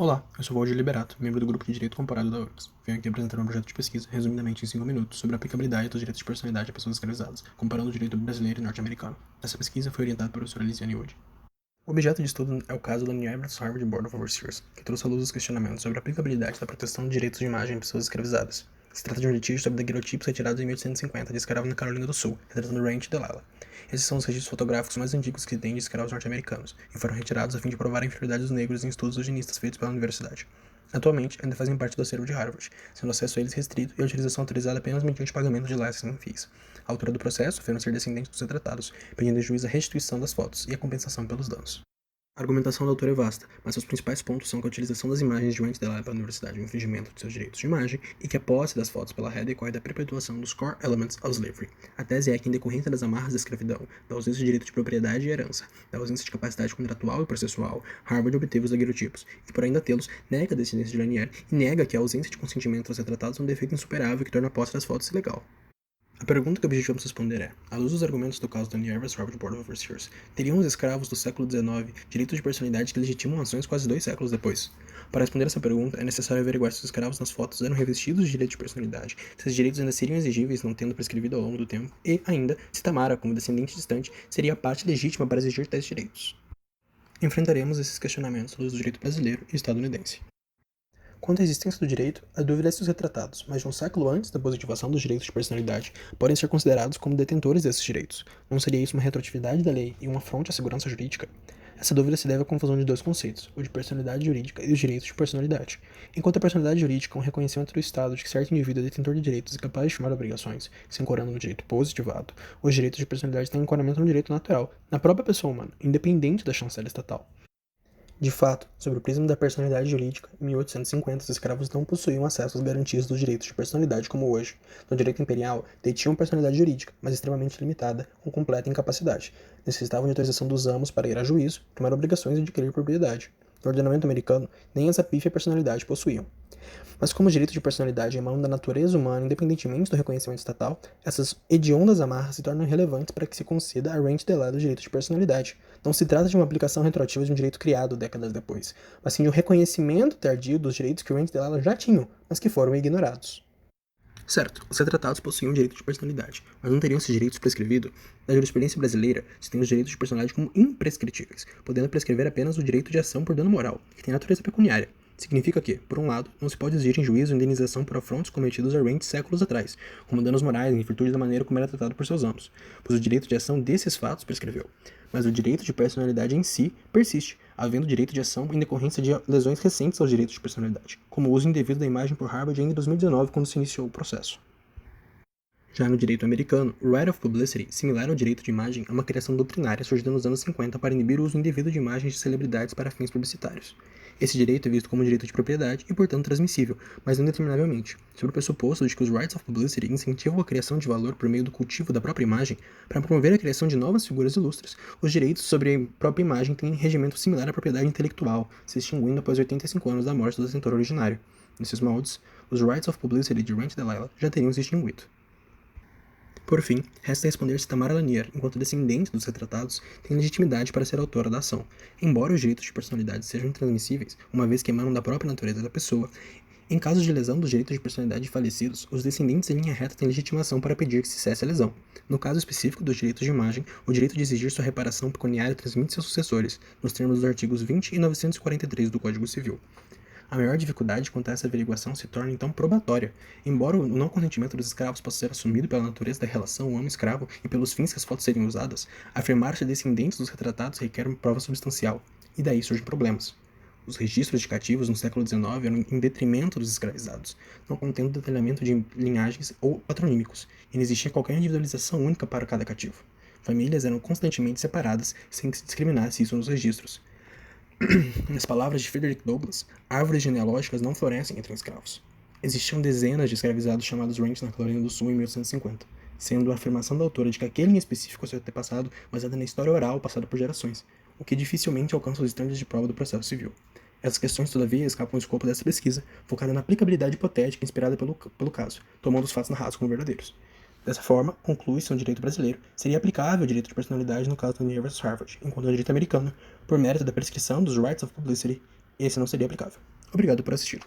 Olá, eu sou Valdir Liberato, membro do Grupo de Direito Comparado da URGS. Venho aqui apresentar um projeto de pesquisa, resumidamente em 5 minutos, sobre a aplicabilidade dos direitos de personalidade a pessoas escravizadas, comparando o direito brasileiro e norte-americano. Essa pesquisa foi orientada pela professora Lisiane Wood. O objeto de estudo é o caso da New vs Harvard Board of Overseers, que trouxe à luz os questionamentos sobre a aplicabilidade da proteção de direitos de imagem de pessoas escravizadas. Se trata de um litígio sobre daguerreotipos retirados em 1850 de escravos na Carolina do Sul, retratando Ranch e Delilah. Esses são os registros fotográficos mais antigos que têm de escravos norte-americanos, e foram retirados a fim de provar a inferioridade dos negros em estudos eugenistas feitos pela universidade. Atualmente, ainda fazem parte do acervo de Harvard, sendo acesso a eles restrito e a utilização autorizada apenas mediante pagamento de licensing fees. A autora do processo afirma ser descendente dos retratados, pedindo ao juiz a restituição das fotos e a compensação pelos danos. A argumentação do autor é vasta, mas seus principais pontos são que a utilização das imagens de Ranch Delilah pela universidade é um infringimento de seus direitos de imagem e que a posse das fotos pela ré decorre da perpetuação dos core elements of slavery. A tese é que, em decorrência das amarras da escravidão, da ausência de direito de propriedade e herança, da ausência de capacidade contratual e processual, Harvard obteve os daguerreotipos, e por ainda tê-los, nega a descendência de Lanier e nega que a ausência de consentimento aos retratados é um defeito insuperável que torna a posse das fotos ilegal. A pergunta que objetivamos responder é, à luz dos argumentos do caso da New vs Harvard Board of Overseers, teriam os escravos do século XIX direitos de personalidade que legitimam ações quase 2 séculos depois? Para responder essa pergunta, é necessário averiguar se os escravos nas fotos eram revestidos de direitos de personalidade, se esses direitos ainda seriam exigíveis não tendo prescrevido ao longo do tempo, e, ainda, se Tamara, como descendente distante, seria a parte legítima para exigir tais direitos. Enfrentaremos esses questionamentos à luz do direito brasileiro e estadunidense. Quanto à existência do direito, a dúvida é se os retratados, mais de um século antes da positivação dos direitos de personalidade, podem ser considerados como detentores desses direitos. Não seria isso uma retroatividade da lei e uma afronte à segurança jurídica? Essa dúvida se deve à confusão de dois conceitos, o de personalidade jurídica e os direitos de personalidade. Enquanto a personalidade jurídica é um reconhecimento do Estado de que certo indivíduo é detentor de direitos e capaz de firmar obrigações, se ancorando no direito positivado, os direitos de personalidade têm ancoramento no direito natural, na própria pessoa humana, independente da chancela estatal. De fato, sob o prisma da personalidade jurídica, em 1850 os escravos não possuíam acesso às garantias dos direitos de personalidade como hoje. No direito imperial, detinham personalidade jurídica, mas extremamente limitada, com completa incapacidade. Necessitavam de autorização dos amos para ir a juízo, tomar obrigações e adquirir propriedade. No ordenamento americano, nem essa pífia personalidade possuíam. Mas como o direito de personalidade emana da natureza humana, independentemente do reconhecimento estatal, essas hediondas amarras se tornam relevantes para que se conceda a rente delay do direito de personalidade. Não se trata de uma aplicação retroativa de um direito criado décadas depois, mas sim de um reconhecimento tardio dos direitos que o rente delay já tinham, mas que foram ignorados. Certo, os retratados possuíam direito de personalidade, mas não teriam esses direitos prescrevidos? Na jurisprudência brasileira, se tem os direitos de personalidade como imprescritíveis, podendo prescrever apenas o direito de ação por dano moral, que tem natureza pecuniária. Significa que, por um lado, não se pode exigir em juízo indenização por afrontos cometidos a rente séculos atrás, como danos morais em virtude da maneira como era tratado por seus amos, pois o direito de ação desses fatos prescreveu. Mas o direito de personalidade em si persiste, havendo direito de ação em decorrência de lesões recentes aos direitos de personalidade, como o uso indevido da imagem por Harvard ainda em 2019, quando se iniciou o processo. Já no direito americano, o right of publicity, similar ao direito de imagem, é uma criação doutrinária surgida nos anos 50 para inibir o uso indevido de imagens de celebridades para fins publicitários. Esse direito é visto como direito de propriedade e, portanto, transmissível, mas não indeterminavelmente, sob o pressuposto de que os rights of publicity incentivam a criação de valor por meio do cultivo da própria imagem para promover a criação de novas figuras ilustres. Os direitos sobre a própria imagem têm regimento similar à propriedade intelectual, se extinguindo após 85 anos da morte do detentor originário. Nesses moldes, os rights of publicity de Ranch Delilah já teriam se extinguido. Por fim, resta responder se Tamara Lanier, enquanto descendente dos retratados, tem legitimidade para ser autora da ação. Embora os direitos de personalidade sejam intransmissíveis, uma vez que emanam da própria natureza da pessoa, em caso de lesão dos direitos de personalidade de falecidos, os descendentes em linha reta têm legitimação para pedir que se cesse a lesão. No caso específico dos direitos de imagem, o direito de exigir sua reparação pecuniária transmite seus sucessores, nos termos dos artigos 20 e 943 do Código Civil. A maior dificuldade quanto a essa averiguação se torna então probatória. Embora o não consentimento dos escravos possa ser assumido pela natureza da relação homem-escravo e pelos fins que as fotos seriam usadas, afirmar-se descendentes dos retratados requer uma prova substancial, e daí surgem problemas. Os registros de cativos no século XIX eram em detrimento dos escravizados, não contendo detalhamento de linhagens ou patronímicos, e não existia qualquer individualização única para cada cativo. Famílias eram constantemente separadas, sem que se discriminasse isso nos registros. Nas palavras de Frederick Douglass, árvores genealógicas não florescem entre escravos. Existiam dezenas de escravizados chamados Ranch na Carolina do Sul em 1850, sendo a afirmação da autora de que aquele em específico é seu antepassado baseada na história oral passada por gerações, o que dificilmente alcança os estándares de prova do processo civil. Essas questões, todavia, escapam do escopo dessa pesquisa, focada na aplicabilidade hipotética inspirada pelo caso, tomando os fatos narrados como verdadeiros. Dessa forma, conclui-se que o direito brasileiro seria aplicável ao direito de personalidade no caso da New vs Harvard, enquanto o direito americano, por mérito da prescrição dos rights of publicity, esse não seria aplicável. Obrigado por assistir.